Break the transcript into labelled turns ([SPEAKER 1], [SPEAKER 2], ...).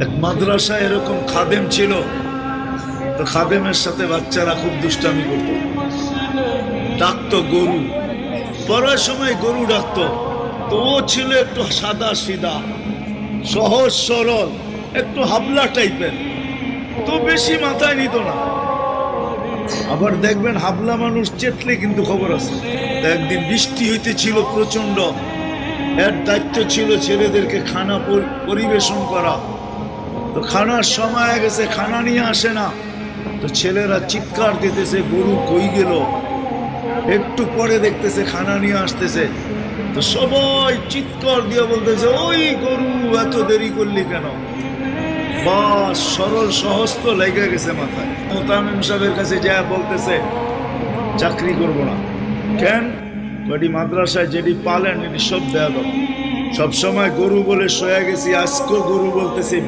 [SPEAKER 1] এক মাদ্রাসায় এরকম খাদেম ছিল, তো খাদেমের সাথে বাচ্চারা খুব দুষ্টামি করত, ডাকতো গরু, পড়ার সময় গরু ডাকতো। তো ও ছিল একটু সাদা সিধা, সহজ সরল, একটু হাবলা টাইপের, তো বেশি মাথায় নিত না। আবার দেখবেন হাবলা মানুষ চেতলে কিন্তু খবর আছে। একদিন বৃষ্টি হইতেছিল প্রচন্ড, এর দায়িত্ব ছিল ছেলেদেরকে খানা পরিবেশন করা। তো খানার সময় গেছে, খানা নিয়ে আসে না, তো ছেলেরা চিৎকার দিতেছে গরু কই গেল। একটু পরে দেখতেছে খানা নিয়ে আসতেছে, তো সবাই চিৎকার দিয়ে বলতেছে ওই গরু এত দেরি করলি কেন। বাস সরল সহজ তো লেগে গেছে মাথায়। মোতামিম সাহেবের কাছে যা বলতেছে চাকরি করব না। কেন? বাড়ি মাদ্রাসায় যেটি পালেন এটি সব দেয়া দাও। সবসময় গরু বলে শোয়া গেছি, আজকেও গরু বলতেছি।